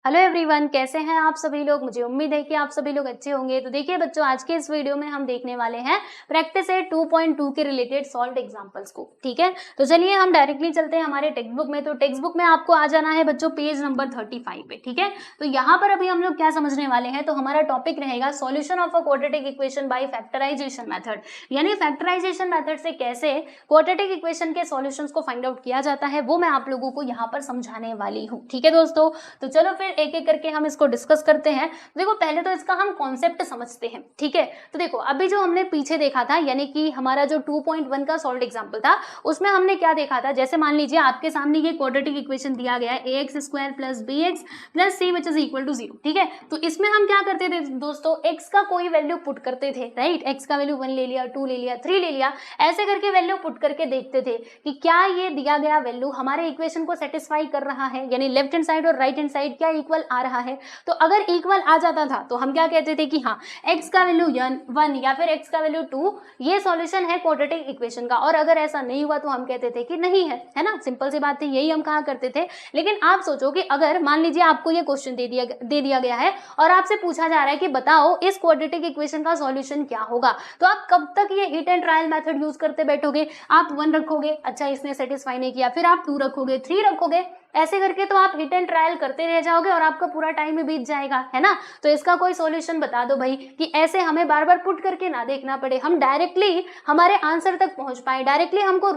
Hello everyone, कैसे हैं आप सभी लोग। मुझे उम्मीद है कि आप सभी लोग अच्छे होंगे। तो देखिए बच्चों, आज के इस वीडियो में हम देखने वाले हैं प्रैक्टिस सेट 2.2 के रिलेटेड सॉल्व्ड एग्जांपल्स को। ठीक है, तो चलिए हम डायरेक्टली चलते हैं हमारे टेक्स्ट बुक में। तो टेक्स्ट बुक में आपको आ जाना है बच्चों पेज नंबर 35 पे। ठीक है, तो यहाँ पर अभी हम लोग क्या समझने वाले हैं, तो हमारा टॉपिक रहेगा solution of a quadratic equation by factorisation method, यानी फैक्टराइजेशन मेथड से कैसे क्वाड्रेटिक इक्वेशन के सॉल्यूशंस को फाइंड आउट किया जाता है, वो मैं आप लोगों को यहाँ पर समझाने वाली हूँ। ठीक है दोस्तों, तो चलो फिर एक एक करके हम इसको डिस्कस करते हैं। देखो पहले तो इसका हम कॉन्सेप्ट समझते हैं। ठीक है, तो देखो अभी जो हमने पीछे देखा था, यानी कि हमारा जो 2.1 का सॉल्व्ड एग्जांपल था, उसमें हमने क्या देखा था, जैसे मान लीजिए आपके सामने ये क्वाड्रेटिक इक्वेशन दिया गया है ax square plus bx plus c which is equal to 0। ठीक है, तो इसमें हम क्या करते थे दोस्तों, x का कोई वैल्यू पुट करते थे। राइट, x का वैल्यू 1 ले लिया, 2 ले लिया, 3 ले लिया, ऐसे करके वैल्यू पुट करके देखते थे कि क्या ये दिया गया वैल्यू हमारे इक्वेशन को सेटिस्फाई कर रहा है, यानी लेफ्ट हैंड साइड और राइट हैंड साइड क्या इक्वल आ रहा है। तो अगर इक्वल आ जाता था तो हम क्या कहते थे कि हाँ x का वैल्यू 1 या फिर x का वैल्यू 2 ये सॉल्यूशन है क्वाड्रेटिक इक्वेशन का। और अगर ऐसा नहीं हुआ तो हम कहते थे कि नहीं है ना। सिंपल सी बात है, यही हम कहा करते थे। लेकिन आप सोचो कि अगर मान लीजिए आपको ये क्वेश्चन दे दिया गया है और आपसे पूछा जा रहा है कि बताओ इस क्वाड्रेटिक इक्वेशन का सॉल्यूशन क्या होगा, तो आप कब तक ये hit and trial method use करते बैठोगे। आप 1 रखोगे, अच्छा इसने सेटिस्फाई नहीं किया, फिर आप 2 रखोगे, 3 रखोगे, ऐसे करके तो आप हिट एंड ट्रायल करते रह जाओगे और आपका पूरा टाइम बीत जाएगा, है ना। तो इसका कोई सॉल्यूशन बता दो भाई, कि ऐसे हमें बार बार पुट करके ना देखना पड़े, हम डायरेक्टली हमारे आंसर तक पहुंच पाए, डायरेक्टली हमको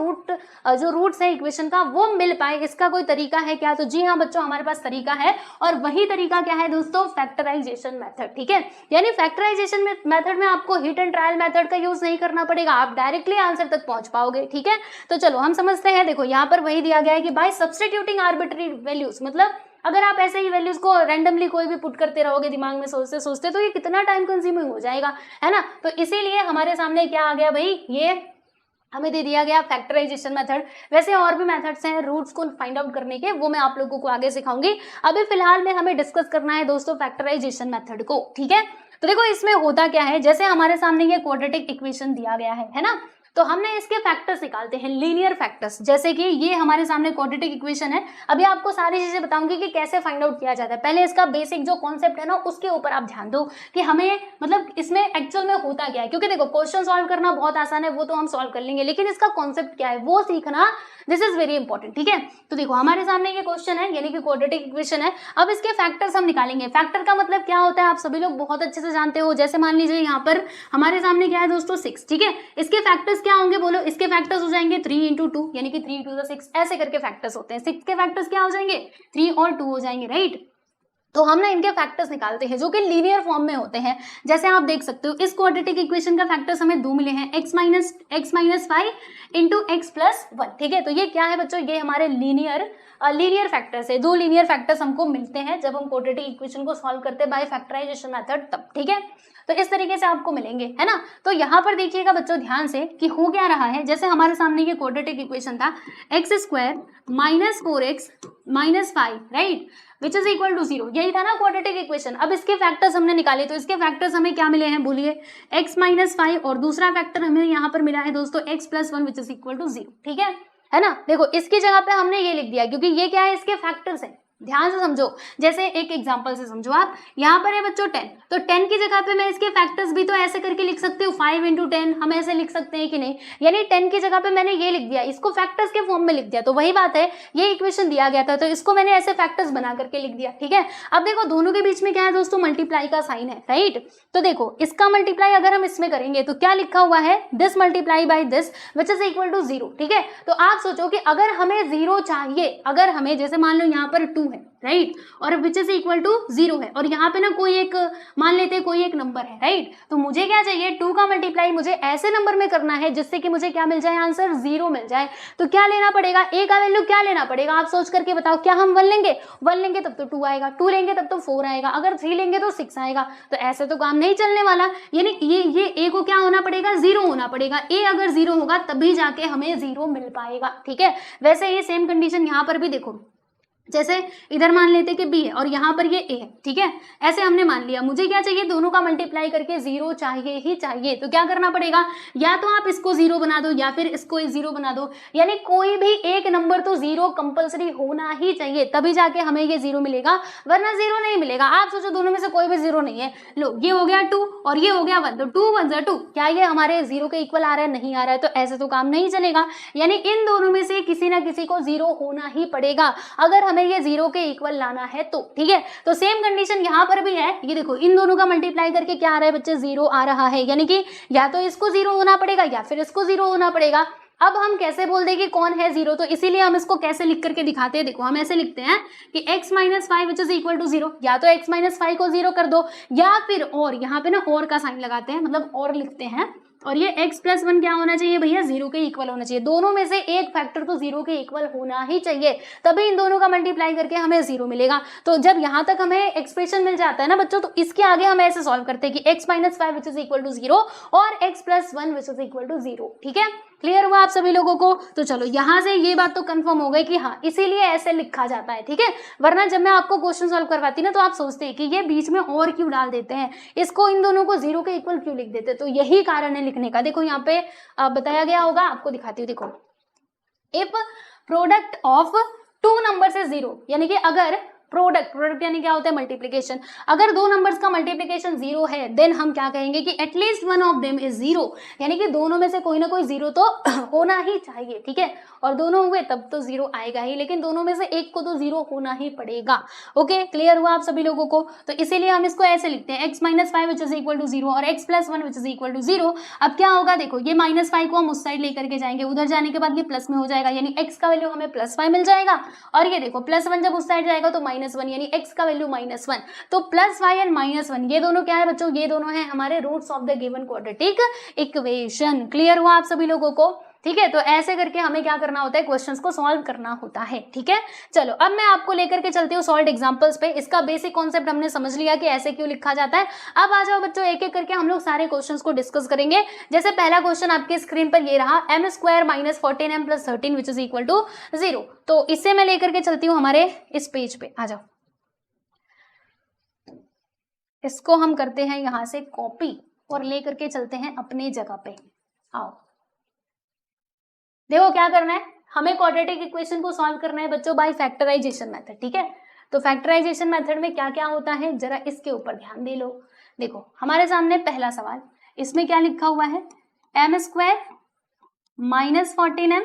जो रूट्स है इक्वेशन का वो मिल पाए। इसका कोई तरीका है क्या, तो जी हाँ बच्चों, हमारे पास तरीका है। और वही तरीका क्या है दोस्तों, फैक्टराइजेशन मेथड। ठीक है, यानी फैक्टराइजेशन मेथड में आपको हिट एंड ट्रायल मेथड का यूज नहीं करना पड़ेगा, आप डायरेक्टली आंसर तक पहुंच पाओगे। ठीक है, तो चलो हम समझते हैं। देखो यहाँ पर वही दिया गया है कि बाय सब्स्टिट्यूटिंग आर्बिट्री वैल्यूज, मतलब अगर आप ऐसे ही वैल्यूज को रैंडमली कोई भी पुट करते रहोगे दिमाग में सोचते सोचते, तो ये कितना टाइम कंज्यूमिंग हो जाएगा, है ना। तो इसीलिए हमारे सामने क्या आ गया भाई, ये हमें दे दिया गया फैक्टराइजेशन मेथड। वैसे और भी मेथड्स हैं रूट्स को फाइंड आउट करने के, वो मैं आप लोगों को आगे सिखाऊंगी। अभी फिलहाल में हमें डिस्कस करना है दोस्तों फैक्टराइजेशन मेथड को। ठीक है, तो देखो इसमें होता क्या है, जैसे हमारे सामने ये क्वाड्रेटिक इक्वेशन दिया गया है ना, तो हमने इसके फैक्टर्स निकालते हैं, लीनियर फैक्टर्स। जैसे कि ये हमारे सामने क्वाड्रेटिक इक्वेशन है, अभी आपको सारी चीजें बताऊंगी कि कैसे फाइंड आउट किया जाता है। पहले इसका बेसिक जो कॉन्सेप्ट है ना, उसके ऊपर आप ध्यान दो कि हमें मतलब इसमें एक्चुअल में होता क्या है। क्योंकि देखो क्वेश्चन सॉल्व करना बहुत आसान है, वो तो हम सॉल्व कर लेंगे, लेकिन इसका कॉन्सेप्ट क्या है वो सीखना, दिस इज वेरी इंपॉर्टेंट। ठीक है, तो देखो हमारे सामने ये क्वेश्चन है, यानी कि क्वाड्रेटिक इक्वेशन है। अब इसके फैक्टर्स हम निकालेंगे। फैक्टर का मतलब क्या होता है आप सभी लोग बहुत अच्छे से जानते हो। जैसे मान लीजिए यहाँ पर हमारे सामने क्या है दोस्तों 6। ठीक है, इसके फैक्टर्स क्या होंगे बोलो, इसके फैक्टर्स हो जाएंगे 3 इंटू 2, यानी कि 3 टू 6, ऐसे करके फैक्टर्स होते हैं। 6 के फैक्टर्स क्या हो जाएंगे, 3 और 2 हो जाएंगे। राइट, तो हम ना इनके फैक्टर्स निकालते हैं जो कि लीनियर फॉर्म में होते हैं। जैसे आप देख सकते हो इस क्वाड्रेटिक इक्वेशन का फैक्टर्स हमें 2 मिले हैं, x minus 5 into x plus 1। ठीक है, तो ये क्या है बच्चों, ये हमारे लीनियर फैक्टर्स है। 2 लीनियर फैक्टर्स हमको मिलते हैं जब हम क्वाड्रेटिक इक्वेशन को सॉल्व करते हैं बाय फैक्टराइजेशन मेथड तब। ठीक है, तो इस तरीके से आपको मिलेंगे, है ना। तो यहाँ पर देखिएगा बच्चों ध्यान से कि हो क्या रहा है। जैसे हमारे सामने ये क्वाड्रेटिक इक्वेशन था x square minus 4x minus 5, right, which is equal to 0, यही था ना क्वाड्रेटिक इक्वेशन। अब इसके फैक्टर्स हमने निकाले, तो इसके फैक्टर्स हमें क्या मिले हैं बोलिए, x माइनस 5 और दूसरा फैक्टर हमें यहाँ पर मिला है दोस्तों x plus 1 which is equal to 0। ठीक है ना। देखो इसकी जगह पे हमने ये लिख दिया क्योंकि ये क्या है, इसके फैक्टर्स हैं। ध्यान से समझो, जैसे एक एग्जांपल से समझो आप। यहाँ पर है बच्चों 10, तो 10 की जगह पे मैं इसके फैक्टर्स भी तो ऐसे करके लिख सकती हूँ, 5 इंटू 10, हम ऐसे लिख सकते हैं कि नहीं। यानी 10 की जगह पे मैंने ये लिख दिया, इसको फैक्टर्स के फॉर्म में लिख दिया। तो वही बात है, ये इक्वेशन दिया गया था तो इसको मैंने ऐसे फैक्टर्स बना करके लिख दिया। ठीक है, अब देखो दोनों के बीच में क्या है दोस्तों, मल्टीप्लाई का साइन है। राइट, तो देखो इसका मल्टीप्लाई अगर हम इसमें करेंगे तो क्या लिखा हुआ है, this multiply by this which is equal to 0। ठीक है, तो आप सोचो कि अगर हमें 0 चाहिए, अगर हमें जैसे मान लो यहाँ पर 2 है, राइट, और विच इज इक्वल टू 0 है, और यहाँ पे ना कोई एक मान लेते हैं कोई एक नंबर है, राइट, तो मुझे क्या चाहिए, 2 का मल्टीप्लाई मुझे ऐसे नंबर में करना है जिससे कि मुझे क्या मिल जाए, आंसर 0 मिल जाए। तो क्या लेना पड़ेगा, a का वैल्यू क्या लेना पड़ेगा, आप सोच करके बताओ। क्या हम 1 लेंगे, 1 लेंगे तब तो 2 आएगा, 2 लेंगे तब तो 4 आएगा, अगर 3 लेंगे तो 6 आएगा। तो ऐसे तो काम नहीं चलने वाला, यानी ये a को क्या होना पड़ेगा, 0 होना पड़ेगा। a अगर 0 होगा तभी जाके हमें 0 मिल पाएगा। ठीक है, वैसे ही सेम कंडीशन यहाँ पर भी देखो, जैसे इधर मान लेते कि b है और यहाँ पर ये a है, ठीक है, ऐसे हमने मान लिया। मुझे क्या चाहिए, दोनों का मल्टीप्लाई करके 0 चाहिए ही चाहिए। तो क्या करना पड़ेगा, या तो आप इसको 0 बना दो या फिर इसको 0 बना दो, यानी कोई भी एक नंबर तो 0 कंपलसरी होना ही चाहिए, तभी जाके हमें ये 0 मिलेगा, वरना 0 नहीं मिलेगा। आप सोचो दोनों में से कोई भी 0 नहीं है, लो ये हो गया 2 और ये हो गया 1, तो 2 1 जा 2, क्या ये हमारे 0 के इक्वल आ रहा है, नहीं आ रहा है, तो ऐसे तो काम नहीं चलेगा। यानी इन दोनों में से किसी ना किसी को 0 होना ही पड़ेगा अगर हमें ये 0 के इक्वल लाना है तो, ठीक है। तो सेम कंडीशन यहाँ पर भी है, ये देखो इन दोनों का मल्टीप्लाई करके क्या आ रहा है बच्चे, 0 आ रहा है, यानी कि या तो इसको 0 होना पड़ेगा या फिर इसको 0 होना पड़ेगा। अब हम कैसे बोल दें कि कौन है 0, तो इसीलिए हम इसको कैसे लिख करके दिखाते हैं, देखो हम ऐसे लिखते हैं कि x - 5 which is equal to 0, या तो x - 5 को 0 कर दो, या फिर और यहाँ पे ना और का साइन लगाते हैं, मतलब और लिखते हैं, और ये x + 1 क्या होना चाहिए भैया, 0 के इक्वल होना चाहिए। दोनों में से एक फैक्टर तो 0 के इक्वल होना ही चाहिए, तभी इन दोनों का मल्टीप्लाई करके हमें 0 मिलेगा। तो जब यहाँ तक हमें एक्सप्रेशन मिल जाता है ना बच्चों, तो इसके आगे हम ऐसे सॉल्व करते हैं कि x - 5 which is equal to 0 और x + 1 which is equal to 0, ठीक है। क्लियर हुआ आप सभी लोगों को? तो चलो यहाँ से ये बात तो कंफर्म हो गई कि हाँ इसीलिए ऐसे लिखा जाता है, ठीक है। वरना जब मैं आपको क्वेश्चन सॉल्व करवाती ना तो आप सोचते हैं कि ये बीच में और क्यों डाल देते हैं, इसको इन दोनों को 0 के इक्वल क्यों लिख देते हैं, तो यही कारण है लिखने का। देखो यहाँ पे बताया गया होगा, आपको दिखाती हूँ, देखो इफ प्रोडक्ट ऑफ 2 नंबर से 0, यानी कि अगर प्रोडक्ट यानी क्या होता है, मल्टीप्लीकेशन, अगर 2 नंबर्स का मल्टीप्लीकेशन 0 है देन हम क्या कहेंगे कि at least one of them is 0, यानी कि दोनों में से कोई ना कोई 0 तो होना ही चाहिए, ठीक है। और दोनों हुए तब तो 0 आएगा ही, लेकिन दोनों में से एक को तो 0 होना ही पड़ेगा। ओके, क्लियर हुआ आप सभी लोगों को? तो इसीलिए हम इसको ऐसे लिखते हैं x - 5 which is equal to 0 और x + 1 which is equal to 0। अब क्या होगा, देखो ये -5 को हम उस साइड लेकर के जाएंगे, उधर जाने के बाद ये प्लस में हो जाएगा, यानी x का वैल्यू हमें +5 मिल जाएगा, और ये देखो +1 जब उस साइड जाएगा तो -1, यानी x का वैल्यू -1। तो +5 एंड -1 ये दोनों क्या है बच्चों, ये दोनों है हमारे roots of the given quadratic equation. Clear हुआ आप सभी लोगों को? ठीक है, तो ऐसे करके हमें क्या करना होता है, क्वेश्चंस को सॉल्व करना होता है, ठीक है। चलो अब मैं आपको लेकर के चलती हूँ सॉल्व एग्जांपल्स पे। इसका बेसिक कॉन्सेप्ट हमने समझ लिया कि ऐसे क्यों लिखा जाता है। अब आ जाओ बच्चों, एक एक करके हम लोग सारे क्वेश्चंस को डिस्कस करेंगे। जैसे पहला क्वेश्चन आपके स्क्रीन पर ये रहा, m² - 14m + 13 which is equal to 0। तो इससे मैं लेकर के चलती हूँ हमारे इस पेज पे, आ जाओ। इसको हम करते हैं यहाँ से कॉपी और लेकर के चलते हैं अपनी जगह पे। आओ देखो क्या करना है, हमें क्वाड्रेटिक इक्वेशन को सॉल्व करना है बच्चों बाय फैक्टराइजेशन मेथड, ठीक है। तो फैक्टराइजेशन मेथड में क्या क्या होता है जरा इसके ऊपर ध्यान दे लो। देखो हमारे सामने पहला सवाल, इसमें क्या लिखा हुआ है, m² - 14m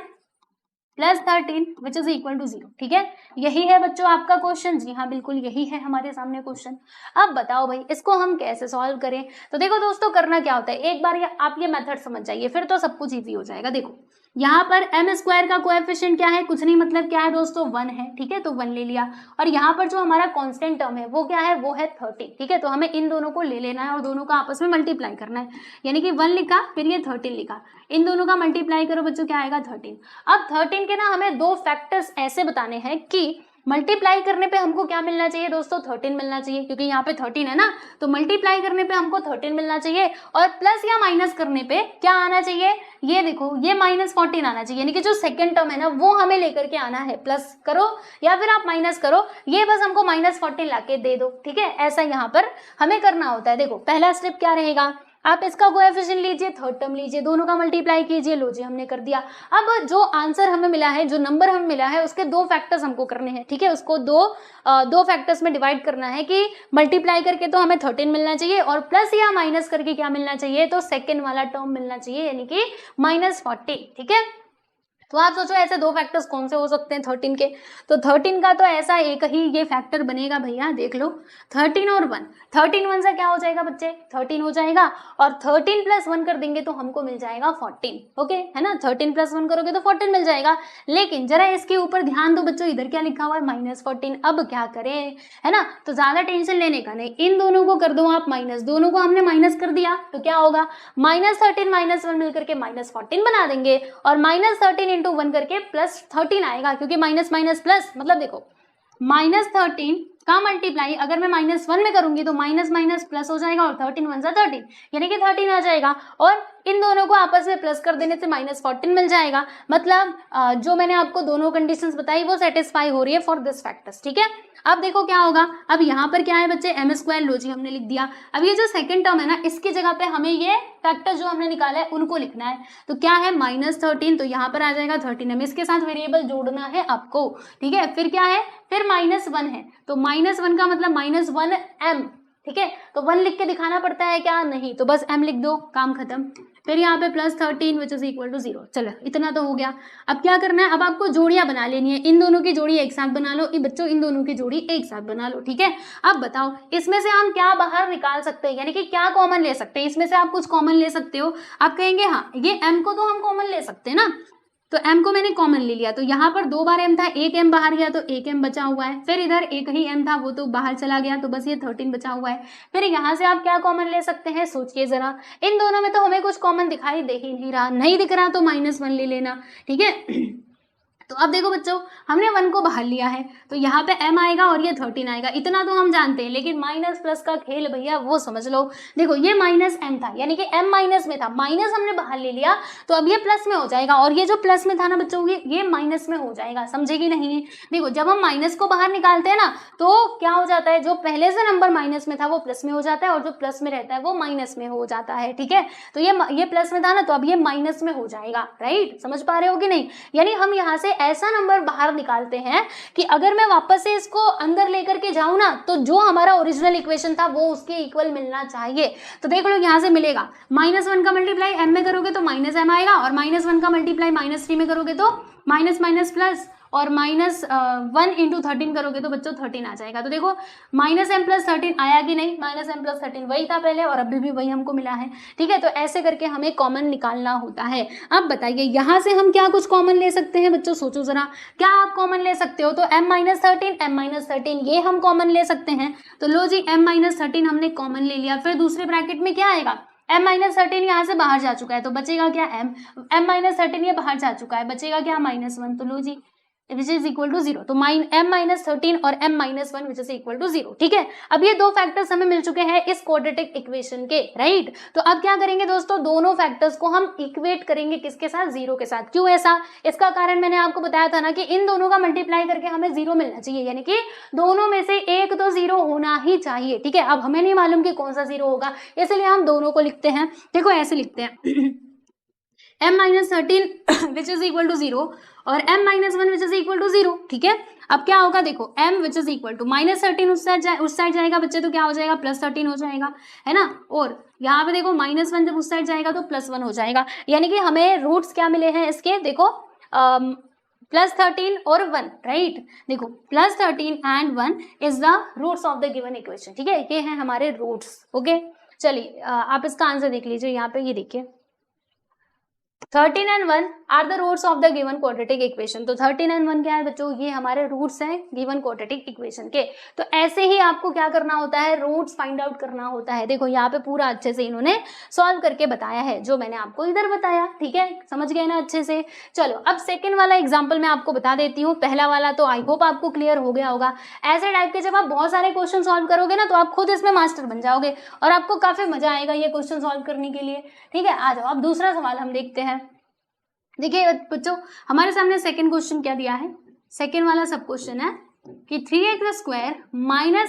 + 13 which is equal to 0, ठीक है। यही है बच्चों आपका क्वेश्चन, जी हाँ बिल्कुल यही है हमारे सामने क्वेश्चन। अब बताओ भाई इसको हम कैसे सॉल्व करें। तो देखो दोस्तों करना क्या होता है, एक बार आप ये मेथड समझ जाइए फिर तो सब कुछ इजी हो जाएगा। देखो यहाँ पर m² का कोएफिशिएंट क्या है, कुछ नहीं मतलब क्या है दोस्तों 1 है, ठीक है, तो 1 ले लिया। और यहाँ पर जो हमारा कांस्टेंट टर्म है वो क्या है, वो है 30, ठीक है। तो हमें इन दोनों को ले लेना है और दोनों का आपस में मल्टीप्लाई करना है, यानी कि 1 लिखा फिर ये 13 लिखा, इन दोनों का मल्टीप्लाई करो बच्चों, क्या आएगा 13। अब 13 के ना हमें 2 फैक्टर्स ऐसे बताने हैं कि मल्टीप्लाई करने पे हमको क्या मिलना चाहिए दोस्तों, 13 मिलना चाहिए, क्योंकि यहाँ पे 13 है ना, तो मल्टीप्लाई करने पे हमको 13 मिलना चाहिए। और प्लस या माइनस करने पे क्या आना चाहिए, ये देखो ये -14 आना चाहिए, यानी कि जो सेकंड टर्म है ना वो हमें लेकर के आना है। प्लस करो या फिर आप माइनस करो, ये बस हमको -14 लाके दे दो, ठीक है। ऐसा यहाँ पर हमें करना होता है। देखो पहला स्टेप क्या रहेगा, आप इसका कोएफिशिएंट लीजिए, थर्ड टर्म लीजिए, दोनों का मल्टीप्लाई कीजिए, लो जी हमने कर दिया। अब जो आंसर हमें मिला है, जो नंबर हमें मिला है, उसके 2 फैक्टर्स हमको करने हैं, ठीक है। उसको दो फैक्टर्स में डिवाइड करना है कि मल्टीप्लाई करके तो हमें 13 मिलना चाहिए और प्लस या माइनस करके क्या मिलना चाहिए, तो सेकेंड वाला टर्म मिलना चाहिए, यानी कि -40, ठीक है। तो आप सोचो ऐसे 2 फैक्टर्स कौन से हो सकते हैं 13 के, तो 13 का तो ऐसा एक ही ये फैक्टर बनेगा भैया, देख लो 13 और 1, 13 1 से क्या हो जाएगा बच्चे 13 हो जाएगा, और 13 + 1 कर देंगे तो हमको मिल जाएगा 14, ओके है ना। 13 + 1 करोगे तो 14 मिल जाएगा। लेकिन जरा इसके ऊपर ध्यान दो बच्चों, इधर क्या लिखा हुआ है -14। अब क्या करें, है ना, तो ज्यादा टेंशन लेने का नहीं, इन दोनों को कर दो आप माइनस, दोनों को हमने माइनस कर दिया तो क्या होगा, -13 - 1 मिलकर के -14 बना देंगे, और -13 × 1 करके +13 आएगा, क्योंकि माइनस माइनस प्लस, मतलब देखो -13 का मल्टीप्लाई अगर मैं -1 में करूंगी तो माइनस माइनस प्लस हो जाएगा और 13 1 सा 13 यानी कि 13 आ जाएगा और इन दोनों को आपस में प्लस कर देने से -14 मिल जाएगा। मतलब जो मैंने आपको दोनों कंडीशंस बताई वो सेटिस्फाई हो रही है फॉर दिस फैक्टर्स। ठीक है, अब देखो क्या होगा, अब यहाँ पर क्या है बच्चे m² लो जी हमने लिख दिया। अब ये जो सेकंड टर्म है ना इसकी जगह पे हमें ये फैक्टर जो हमने निकाला है उनको लिखना है। तो क्या है -13 तो यहाँ पर आ जाएगा 13, हमें इसके साथ वेरिएबल जोड़ना है आपको। ठीक है, फिर क्या है, फिर -1 है तो -1 का मतलब -1m। ठीक है, तो 1 लिख के दिखाना पड़ता है क्या, नहीं, तो बस m लिख दो, काम खत्म। फिर यहाँ पे +13 विच इज इक्वल टू 0। चलो इतना तो हो गया। अब क्या करना है, अब आपको जोड़ियां बना लेनी है, इन दोनों की जोड़ी एक साथ बना लो बच्चों, इन दोनों की जोड़ी एक साथ बना लो। ठीक है, अब बताओ इसमें से हम क्या बाहर निकाल सकते हैं, यानी कि क्या कॉमन ले सकते हैं। इसमें से आप कुछ कॉमन ले सकते हो। आप कहेंगे हाँ ये m को तो हम कॉमन ले सकते हैं ना, तो m को मैंने कॉमन ले लिया, तो यहाँ पर 2 बार m था, एक m बाहर गया तो एक m बचा हुआ है। फिर इधर एक ही m था वो तो बाहर चला गया तो बस ये 13 बचा हुआ है। फिर यहाँ से आप क्या कॉमन ले सकते हैं, सोचिए जरा। इन दोनों में तो हमें कुछ कॉमन दिखाई दे ही नहीं रहा, नहीं दिख रहा तो -1 ले लेना। ठीक है, तो अब देखो बच्चों हमने 1 को बाहर लिया है तो यहाँ पे m आएगा और ये 13 आएगा, इतना तो हम जानते हैं। लेकिन माइनस प्लस का खेल भैया वो समझ लो। देखो ये -m था यानी कि m माइनस में था, माइनस हमने बाहर ले लिया तो अब ये प्लस में हो जाएगा और ये जो प्लस में था ना बच्चों ये माइनस में हो जाएगा। समझेगी नहीं, देखो जब हम माइनस को बाहर निकालते हैं ना तो क्या हो जाता है, जो पहले से नंबर माइनस में था वो प्लस में हो जाता है और जो प्लस में रहता है वो माइनस में हो जाता है। ठीक है, तो ये प्लस में था ना तो अब ये माइनस में हो जाएगा। राइट, समझ पा रहे हो कि नहीं। यानी हम यहाँ से ऐसा नंबर बाहर निकालते हैं कि अगर मैं वापस से इसको अंदर लेकर के जाऊं ना तो जो हमारा ओरिजिनल इक्वेशन था वो उसके इक्वल मिलना चाहिए। तो देख लो यहाँ से मिलेगा, -1 का मल्टीप्लाई m में करोगे तो -m आएगा और -1 का मल्टीप्लाई -3 में करोगे तो माइनस माइनस प्लस और -1 इंटू 13 करोगे तो बच्चों 13 आ जाएगा। तो देखो -m + 13 आया कि नहीं, -m + 13 वही था पहले और अभी भी वही हमको मिला है। ठीक है, तो ऐसे करके हमें कॉमन निकालना होता है। अब बताइए यहाँ से हम क्या कुछ कॉमन ले सकते हैं बच्चों, सोचो जरा क्या आप कॉमन ले सकते हो। तो m-13 ये हम कॉमन ले सकते हैं। तो लो जी m-13 हमने कॉमन ले लिया। फिर दूसरे ब्रैकेट में क्या आएगा, m-13 यहाँ से बाहर जा चुका है तो बचेगा क्या m-13 ये बाहर जा चुका है, बचेगा क्या -1। तो लो जी विच इज इक्वल टू 0। तो m-13 और m-1 which is equal to 0। ठीक है, अब ये दो फैक्टर्स हमें मिल चुके हैं इस क्वाड्रेटिक इक्वेशन के। राइट, तो अब क्या करेंगे दोस्तों, दोनों फैक्टर्स को हम इक्वेट करेंगे किसके साथ, 0 के साथ। क्यों ऐसा, इसका कारण मैंने आपको बताया था ना कि इन दोनों का मल्टीप्लाई करके हमें 0 मिलना चाहिए, यानी कि दोनों में से एक तो 0 होना ही चाहिए। ठीक है, अब हमें नहीं मालूम कि कौन सा 0 होगा, इसलिए हम दोनों को लिखते हैं। देखो ऐसे लिखते हैं m-13 which is equal to 0 और m-1 which is equal to 0। ठीक है, अब क्या होगा, देखो m which is equal to -13 उस साइड जाएगा बच्चे तो क्या हो जाएगा, +13 हो जाएगा, है ना। और यहाँ पे देखो -1 जब उस साइड जाएगा तो +1 हो जाएगा। यानी कि हमें रूट्स क्या मिले हैं इसके, देखो +13 और 1। राइट, देखो +13 and 1 is the roots of the given equation. ठीक है, ये हैं हमारे रूट्स। ओके, चलिए आप इसका आंसर देख लीजिए। यहाँ पे ये देखिए 13 and 1 are the roots of the given quadratic equation. तो 13 and 1 क्या है बच्चों, ये हमारे रूट्स हैं गिवन क्वाड्रेटिक इक्वेशन के। तो ऐसे ही आपको क्या करना होता है, रूट्स फाइंड आउट करना होता है। देखो यहाँ पे पूरा अच्छे से इन्होंने सॉल्व करके बताया है जो मैंने आपको इधर बताया। ठीक है, समझ गए ना अच्छे से। चलो अब सेकेंड वाला एग्जाम्पल मैं आपको बता देती हूँ। पहला वाला तो आई होप आपको क्लियर हो गया होगा। ऐसे टाइप के जब आप बहुत सारे क्वेश्चन सॉल्व करोगे ना तो आप खुद इसमें मास्टर बन जाओगे और आपको काफी मजा आएगा ये क्वेश्चन सॉल्व करने के लिए। ठीक है, आ जाओ अब दूसरा सवाल हम देखते हैं। देखिए बच्चों हमारे सामने सेकंड क्वेश्चन क्या दिया है, सेकंड वाला सब क्वेश्चन है कि 3x² -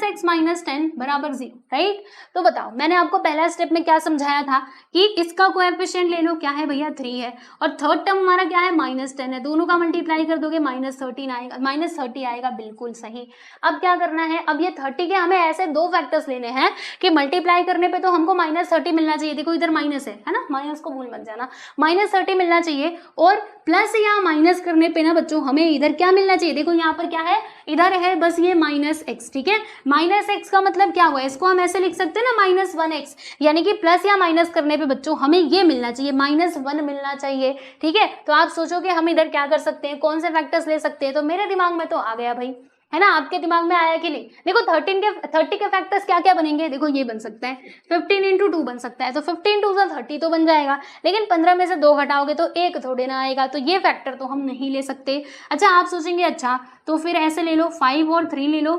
x - 10 = 0। राइट, तो बताओ मैंने आपको पहला स्टेप में क्या समझाया था कि इसका कोएफिशिएंट ले लो, क्या है भैया 3 है और थर्ड टर्म हमारा क्या है -10 है, दोनों का मल्टीप्लाई कर दोगे -13 आएगा, -30 आएगा। बिल्कुल सही। अब क्या करना है, अब ये 30 के हमें ऐसे दो फैक्टर्स लेने हैं कि मल्टीप्लाई करने पे तो हमको -30 मिलना चाहिए। देखो इधर माइनस है ना, माइनस को भूल मत जाना, -30 मिलना चाहिए और प्लस या माइनस करने पे ना बच्चों हमें इधर क्या मिलना चाहिए। देखो यहाँ पर क्या है, इधर है बस ये -x। ठीक है, -x का मतलब क्या हुआ, इसको हम ऐसे लिख सकते हैं ना -1x, यानी कि प्लस या माइनस करने पे बच्चों हमें ये मिलना चाहिए, -1 मिलना चाहिए। ठीक है, तो आप सोचोगे हम इधर क्या कर सकते हैं, कौन से फैक्टर्स ले सकते हैं। तो मेरे दिमाग में तो आ गया भाई, है ना, आपके दिमाग में आया कि नहीं। देखो 30 के फैक्टर्स क्या क्या बनेंगे, देखो ये बन सकता है 15 × 2 बन सकता है, तो 15 × 2 = 30 तो बन जाएगा, लेकिन 15 में से 2 घटाओगे तो 1 थोड़े ना आएगा, तो ये फैक्टर तो हम नहीं ले सकते। अच्छा आप सोचेंगे अच्छा तो फिर ऐसे ले लो 5 और 3 ले लो,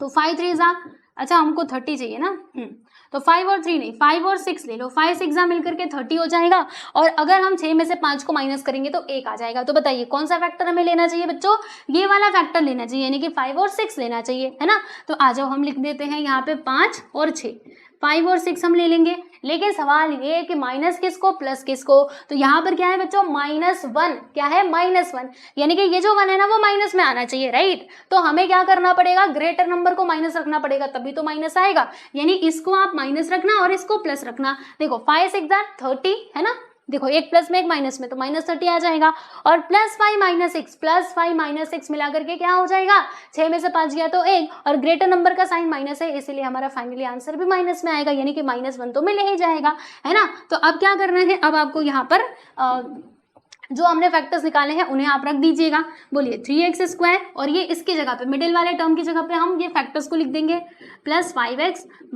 तो 5 3 जा, अच्छा हमको 30 चाहिए ना, तो 5 और 3 नहीं, 5 और 6 ले लो, 5 6 जा मिलकर के 30 हो जाएगा। और अगर हम 6 में से 5 को माइनस करेंगे तो 1 आ जाएगा। तो बताइए कौन सा फैक्टर हमें लेना चाहिए बच्चों, ये वाला फैक्टर लेना चाहिए, यानी कि 5 और 6 लेना चाहिए, है ना। तो आ जाओ हम लिख देते हैं यहाँ पे 5 और 6, 5 और 6 हम ले लेंगे। लेकिन सवाल ये है कि माइनस किसको प्लस किसको, तो यहाँ पर क्या है बच्चों -1, क्या है -1, यानी कि ये जो 1 है ना वो माइनस में आना चाहिए, राइट। तो हमें क्या करना पड़ेगा, ग्रेटर नंबर को माइनस रखना पड़ेगा, तभी तो माइनस आएगा। यानी इसको आप माइनस रखना और इसको प्लस रखना। देखो 5 6 30 है ना, देखो एक प्लस में एक माइनस में, तो -30 आ जाएगा। और +5 - 6 मिला करके क्या हो जाएगा, 6 में से 5 गया तो 1, और ग्रेटर नंबर का साइन माइनस है, इसीलिए हमारा फाइनली आंसर भी माइनस में आएगा, यानी कि -1 तो मिल ही जाएगा, है ना। तो अब क्या करना है, अब आपको यहाँ पर जो हमने फैक्टर्स निकाले हैं उन्हें आप रख दीजिएगा। बोलिए 3x², और ये इसकी जगह पे, मिडिल वाले टर्म की जगह पे हम ये फैक्टर्स को लिख देंगे, +5x -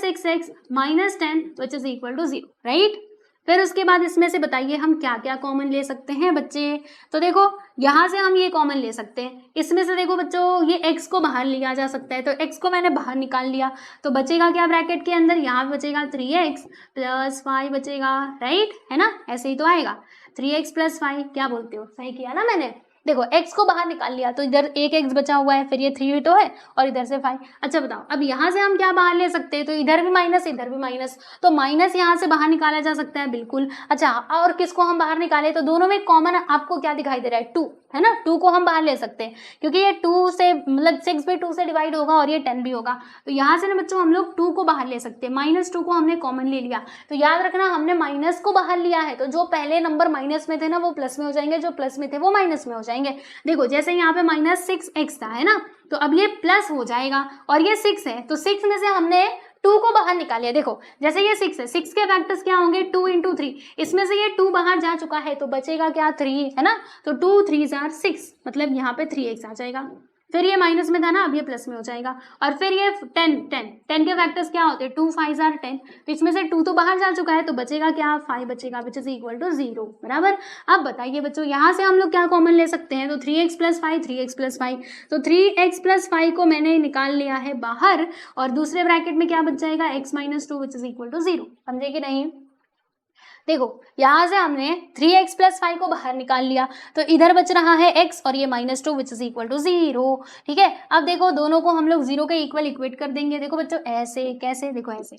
6x - 10 which is equal to 0, right. फिर उसके बाद इसमें से बताइए हम क्या क्या कॉमन ले सकते हैं बच्चे। तो देखो यहाँ से हम ये कॉमन ले सकते हैं, इसमें से देखो बच्चों ये x को बाहर लिया जा सकता है, तो x को मैंने बाहर निकाल लिया, तो बचेगा क्या ब्रैकेट के अंदर, यहाँ बचेगा 3x + 5 बचेगा, राइट, है ना, ऐसे ही तो आएगा 3x + 5, क्या बोलते हो, सही किया ना मैंने। देखो x को बाहर निकाल लिया तो इधर एक x बचा हुआ है, फिर ये 3 तो है और इधर से 5। अच्छा बताओ अब यहाँ से हम क्या बाहर ले सकते हैं, तो इधर भी माइनस इधर भी माइनस, तो माइनस यहाँ से बाहर निकाला जा सकता है, बिल्कुल। अच्छा और किसको हम बाहर निकाले, तो दोनों में कॉमन आपको क्या दिखाई दे रहा है, 2, है ना, 2 को हम बाहर ले सकते हैं, क्योंकि ये 2 से मतलब 6 भी 2 से डिवाइड होगा और ये 10 भी होगा, तो यहाँ से ना बच्चों हम लोग 2 को बाहर ले सकते हैं, -2 को हमने कॉमन ले लिया। तो याद रखना हमने माइनस को बाहर लिया है, तो जो पहले नंबर माइनस में थे ना वो प्लस में हो जाएंगे, जो प्लस में थे वो माइनस में हो जाएंगे। देखो जैसे यहाँ पे -6x था, है ना, तो अब ये प्लस हो जाएगा, और ये 6 है, तो 6 में से हमने 2 को बाहर निकालिए। देखो जैसे ये 6 है, 6 के फैक्टर्स क्या होंगे, 2 × 3, इसमें से ये 2 बाहर जा चुका है, तो बचेगा क्या 3, है ना, तो 2 3 are 6, मतलब यहाँ पे 3x आ जाएगा। फिर ये माइनस में था ना, अब ये प्लस में हो जाएगा। और फिर ये 10 के फैक्टर्स क्या होते हैं, 2 5 are 10, तो इसमें से 2 तो बाहर जा चुका है, तो बचेगा क्या 5 बचेगा, विच इज इक्वल टू 0, बराबर। अब बताइए बच्चों यहाँ से हम लोग क्या कॉमन ले सकते हैं, तो 3x + 5 3x + 5, तो 3x + 5 को मैंने निकाल लिया है बाहर, और दूसरे ब्रैकेट में क्या बच जाएगा, x - 2 which is equal to 0, समझे कि नहीं। देखो यहाँ से हमने 3x + 5 को बाहर निकाल लिया, तो इधर बच रहा है x और ये -2 विच इज इक्वल टू 0, ठीक है। अब देखो दोनों को हम लोग 0 के इक्वल इक्वेट कर देंगे। देखो बच्चों ऐसे, कैसे, देखो ऐसे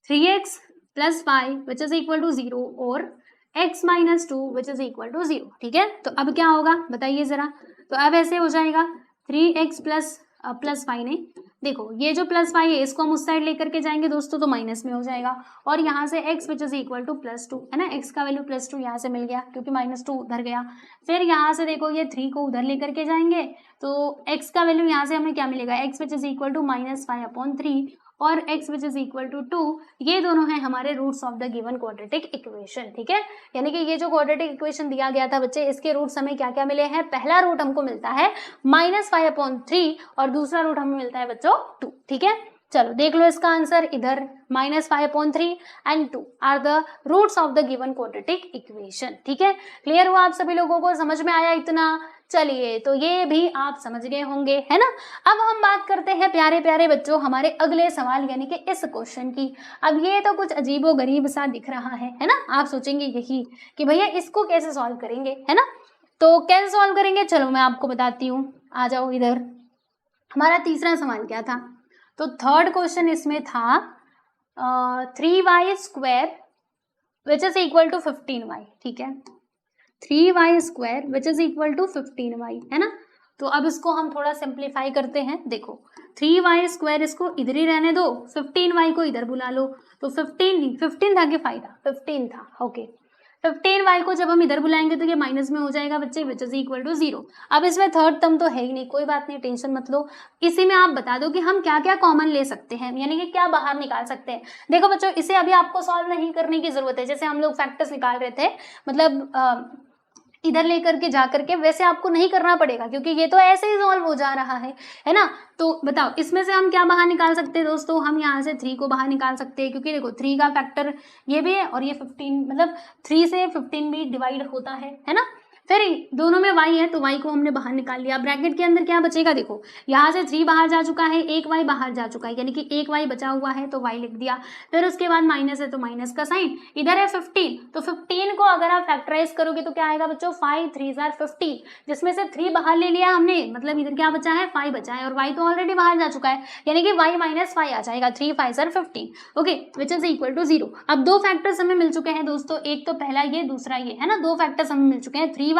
3x + 5 which is equal to 0 और x - 2 which is equal to 0, ठीक है। तो अब क्या होगा बताइए जरा, तो अब ऐसे हो जाएगा 3x + 5 नहीं, देखो ये जो +5 है इसको हम उस साइड लेकर के जाएंगे दोस्तों, तो माइनस में हो जाएगा, और यहाँ से x which is equal to +2, है ना, x का वैल्यू +2 यहाँ से मिल गया, क्योंकि -2 उधर गया। फिर यहाँ से देखो ये 3 को उधर लेकर के जाएंगे, तो x का वैल्यू यहाँ से हमें क्या मिलेगा, x which is equal to -5/3 और x which is equal to 2, ये दोनों हैं हमारे roots of the given quadratic equation, ठीक है। यानी कि ये जो क्वाड्रेटिक इक्वेशन दिया गया था बच्चे, इसके रूट्स हमें क्या क्या मिले हैं, पहला रूट हमको मिलता है -5/3 और दूसरा रूट हमें मिलता है बच्चों 2, ठीक है। चलो देख लो इसका आंसर, इधर -5/3 and 2 are the roots of the given quadratic equation, ठीक है। क्लियर हुआ आप सभी लोगों को, समझ में आया इतना, चलिए तो ये भी आप समझ गए होंगे, है ना। अब हम बात करते हैं प्यारे प्यारे बच्चों हमारे अगले सवाल यानी कि इस क्वेश्चन की। अब ये तो कुछ अजीबो गरीब सा दिख रहा है ना, आप सोचेंगे यही कि भैया इसको कैसे सॉल्व करेंगे, है ना। तो कैसे सॉल्व करेंगे, चलो मैं आपको बताती हूँ, आ जाओ इधर। हमारा तीसरा सवाल क्या था, तो थर्ड क्वेश्चन इसमें था 3y² which is equal to 15y, ठीक है, 3y² which is equal to 15y, है ना। तो अब इसको हम थोड़ा सिंप्लीफाई करते हैं। देखो 3y² इसको इधर ही रहने दो, 15y को इधर बुला लो, तो 15 था कि 5 था, 15 था, ओके। 15y को जब हम इधर बुलाएंगे तो ये माइनस में हो जाएगा बच्चे, विच इज इक्वल टू 0। अब इसमें थर्ड टर्म तो है ही नहीं, कोई बात नहीं, टेंशन मत लो। इसी में आप बता दो कि हम क्या क्या कॉमन ले सकते हैं, यानी कि क्या बाहर निकाल सकते हैं। देखो बच्चों इसे अभी आपको सॉल्व नहीं करने की जरूरत है, जैसे हम लोग फैक्टर्स निकाल रहे थे, मतलब इधर लेकर के जा करके, वैसे आपको नहीं करना पड़ेगा, क्योंकि ये तो ऐसे ही सॉल्व हो जा रहा है ना। तो बताओ इसमें से हम क्या बाहर निकाल सकते हैं दोस्तों, हम यहाँ से 3 को बाहर निकाल सकते हैं, क्योंकि देखो 3 का फैक्टर ये भी है और ये 15, मतलब 3 से 15 भी डिवाइड होता है ना। फिर दोनों में y है तो y को हमने बाहर निकाल लिया। ब्रैकेट के अंदर क्या बचेगा, देखो यहाँ से 3 बाहर जा चुका है, एक y बाहर जा चुका है, यानी कि एक y बचा हुआ है तो y लिख दिया। फिर उसके बाद माइनस है तो माइनस का साइन, इधर है 15, तो 15 को अगर आप फैक्टराइज करोगे तो क्या आएगा बच्चों, 5 3 15, जिसमें से 3 बाहर ले लिया हमने, मतलब इधर क्या बचा है, 5 बचा है, और y तो ऑलरेडी बाहर जा चुका है, यानी कि y माइनस 5 आ जाएगा, 3 5 15, okay, which is equal to 0। अब दो फैक्टर्स हमें मिल चुके हैं दोस्तों, एक तो पहला ये, दूसरा ये है ना, दो फैक्टर्स हमें मिल चुके हैं, 3y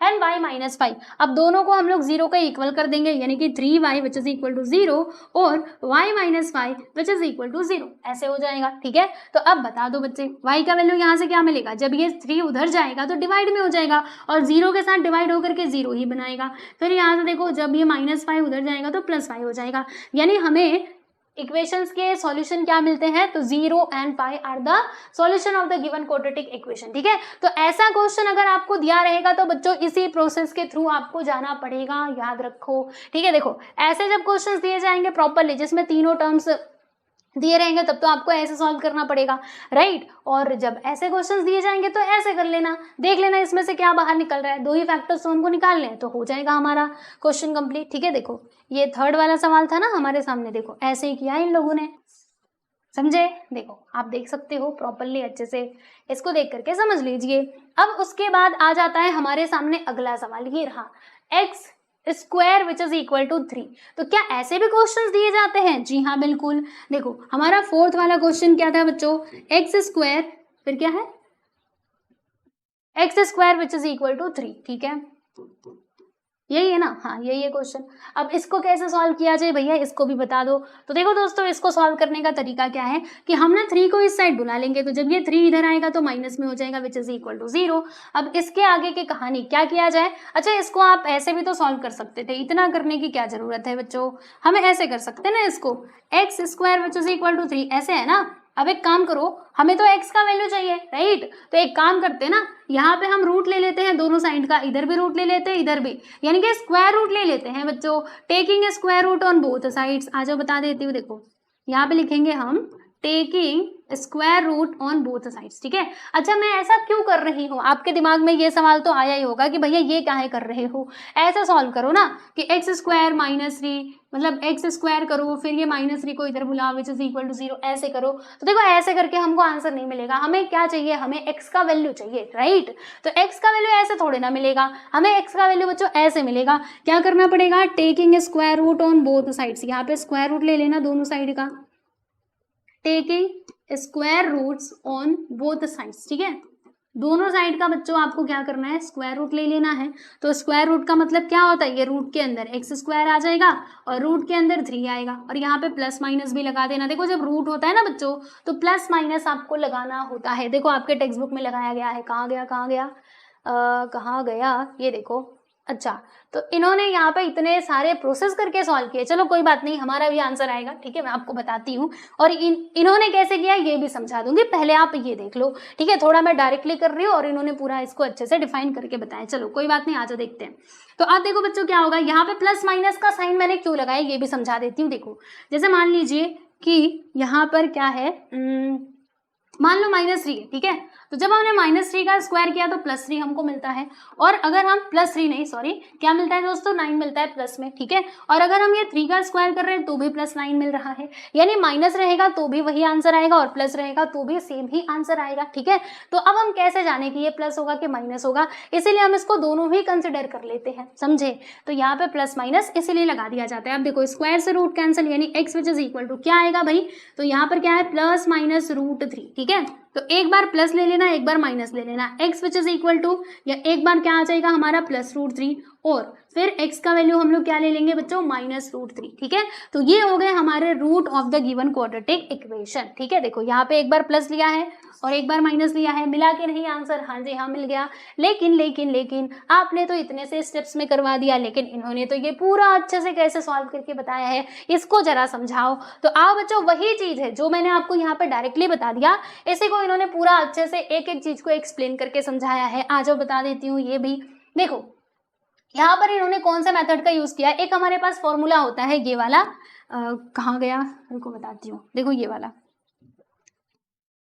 एंड y माइनस 5। अब दोनों को हम लोग 0 का इक्वल कर देंगे, यानी कि 3y which is equal to 0 और y minus 5 which is equal to 0, ऐसे हो जाएगा, ठीक है। तो अब बता दो बच्चे, y का वैल्यू यहाँ से क्या मिलेगा, जब ये 3 उधर जाएगा तो डिवाइड में हो जाएगा और 0 के साथ डिवाइड होकर के 0 ही बनाएगा। फिर यहाँ से देखो, जब ये माइनस 5 उधर जाएगा तो प्लस 5 हो जाएगा, यानी हमें इक्वेशंस के सॉल्यूशन क्या मिलते हैं, तो 0 and pi are the solution of the given quadratic equation, ठीक है। तो ऐसा क्वेश्चन अगर आपको दिया रहेगा तो बच्चों इसी प्रोसेस के थ्रू आपको जाना पड़ेगा, याद रखो, ठीक है। देखो ऐसे जब क्वेश्चंस दिए जाएंगे प्रॉपरली, जिसमें तीनों टर्म्स दिए रहेंगे, तब तो आपको ऐसे सॉल्व करना पड़ेगा, राइट। और जब ऐसे क्वेश्चंस दिए जाएंगे तो ऐसे कर लेना, देख लेना इसमें से क्या बाहर निकल रहा है, दो ही फैक्टर्स तो हमको निकालने हैं, तो हो जाएगा हमारा क्वेश्चन कंप्लीट, ठीक है। देखो ये थर्ड वाला सवाल था ना हमारे सामने, देखो ऐसे ही किया इन लोगों ने, समझे। देखो आप देख सकते हो प्रॉपरली, अच्छे से इसको देख करके समझ लीजिए। अब उसके बाद आ जाता है हमारे सामने अगला सवाल, ये रहा x square which is equal to 3। तो क्या ऐसे भी क्वेश्चंस दिए जाते हैं, जी हाँ बिल्कुल। देखो हमारा फोर्थ वाला क्वेश्चन क्या था बच्चों, एक्स स्क्वायर, फिर क्या है, x square which is equal to 3, ठीक है, यही है ना, हाँ यही है क्वेश्चन। अब इसको कैसे सॉल्व किया जाए भैया, इसको भी बता दो। तो देखो दोस्तों, इसको सॉल्व करने का तरीका क्या है कि हम ना 3 को इस साइड बुला लेंगे, तो जब ये 3 इधर आएगा तो माइनस में हो जाएगा, विच इज इक्वल टू 0। अब इसके आगे की कहानी क्या किया जाए, अच्छा इसको आप ऐसे भी तो सॉल्व कर सकते थे, इतना करने की क्या जरूरत है बच्चों, हमें ऐसे कर सकते हैं ना इसको, x square which is equal to 3, ऐसे है ना। अब एक काम करो, हमें तो x का वैल्यू चाहिए, राइट, तो एक काम करते हैं ना, यहाँ पे हम रूट ले लेते हैं दोनों साइड का, इधर भी रूट ले लेते हैं, इधर भी, यानी कि स्क्वायर रूट ले लेते हैं बच्चों, taking square root on both sides. आ जाओ बता देती हूँ, देखो यहाँ पे लिखेंगे हम taking square root on both sides, ठीक है। अच्छा मैं ऐसा क्यों कर रही हूँ, आपके दिमाग में ये सवाल तो आया ही होगा कि भैया ये काहे कर रहे हो, ऐसा सॉल्व करो ना कि एक्स स्क्वायर माइनस 3, मतलब एक्स स्क्वायर करो, फिर ये माइनस 3 को इधर बुलाओ, विच इज इक्वल टू 0, ऐसे करो। तो देखो ऐसे करके हमको आंसर नहीं मिलेगा, हमें क्या चाहिए, हमें x का वैल्यू चाहिए, राइट। तो x का वैल्यू ऐसे थोड़े ना मिलेगा, हमें x का वैल्यू बच्चों ऐसे मिलेगा। क्या करना पड़ेगा, taking square root on both sides, यहाँ पे स्क्वायर रूट ले लेना दोनों साइड का, taking square roots on both sides, ठीक है। दोनों साइड का बच्चों आपको क्या करना है, स्क्वायर रूट ले लेना है। तो स्क्वायर रूट का मतलब क्या होता है, ये रूट के अंदर एक्स स्क्वायर आ जाएगा और रूट के अंदर 3 आएगा, और यहाँ पे प्लस माइनस भी लगा देना। देखो जब रूट होता है ना बच्चों, तो प्लस माइनस आपको लगाना होता है, देखो आपके टेक्स्ट बुक में लगाया गया है, कहाँ गया कहाँ गया, ये देखो। अच्छा तो इन्होंने यहाँ पे इतने सारे प्रोसेस करके सॉल्व किए, चलो कोई बात नहीं, हमारा भी आंसर आएगा, ठीक है, मैं आपको बताती हूँ। और इन्होंने कैसे किया ये भी समझा दूंगी, पहले आप ये देख लो, ठीक है। थोड़ा मैं डायरेक्टली कर रही हूँ और इन्होंने पूरा इसको अच्छे से डिफाइन करके बताया, चलो कोई बात नहीं, आ जाओ देखते हैं। तो आप देखो बच्चों क्या होगा, यहाँ पे प्लस माइनस का साइन मैंने क्यों लगाया ये भी समझा देती हूँ। देखो जैसे मान लीजिए कि यहाँ पर क्या है, मान लो -3 है, ठीक है। तो जब हमने -3 का स्क्वायर किया तो +3 हमको मिलता है, और अगर हम +3 नहीं सॉरी क्या मिलता है दोस्तों, 9 मिलता है प्लस में, ठीक है। और अगर हम ये 3 का स्क्वायर कर रहे हैं तो भी +9 मिल रहा है, यानी माइनस रहेगा तो भी वही आंसर आएगा और प्लस रहेगा तो भी सेम ही आंसर आएगा, ठीक है। तो अब हम कैसे जाने कि ये प्लस होगा कि माइनस होगा, इसीलिए हम इसको दोनों ही कंसिडर कर लेते हैं, समझे। तो यहाँ पे प्लस माइनस इसीलिए लगा दिया जाता है। अब देखो स्क्वायर से रूट कैंसिल, यानी x which is equal to क्या आएगा भाई, तो यहाँ पर क्या है प्लस माइनस √3, ठीक है। तो एक बार प्लस ले लेना, एक बार माइनस ले लेना, x which is equal to, या एक बार क्या आ जाएगा हमारा +√3, और फिर x का वैल्यू हम लोग क्या ले लेंगे बच्चों, -√3, ठीक है। तो ये हो गए हमारे root of the given quadratic equation, ठीक है। देखो यहाँ पे एक बार प्लस लिया है और एक बार माइनस लिया है, मिला के नहीं आंसर, हाँ जी हाँ मिल गया। लेकिन आपने तो इतने से स्टेप्स में करवा दिया, लेकिन इन्होंने तो ये पूरा अच्छे से कैसे सॉल्व करके बताया है, इसको जरा समझाओ। तो आओ बच्चों, वही चीज है जो मैंने आपको यहाँ पे डायरेक्टली बता दिया, इसी को इन्होंने पूरा अच्छे से एक एक चीज को एक्सप्लेन करके समझाया है। आ जाओ बता देती हूँ ये भी। देखो यहाँ पर इन्होंने कौन सा मेथड का यूज किया, एक हमारे पास फॉर्मूला होता है ये वाला, कहाँ गया, उनको बताती हूँ, देखो ये वाला,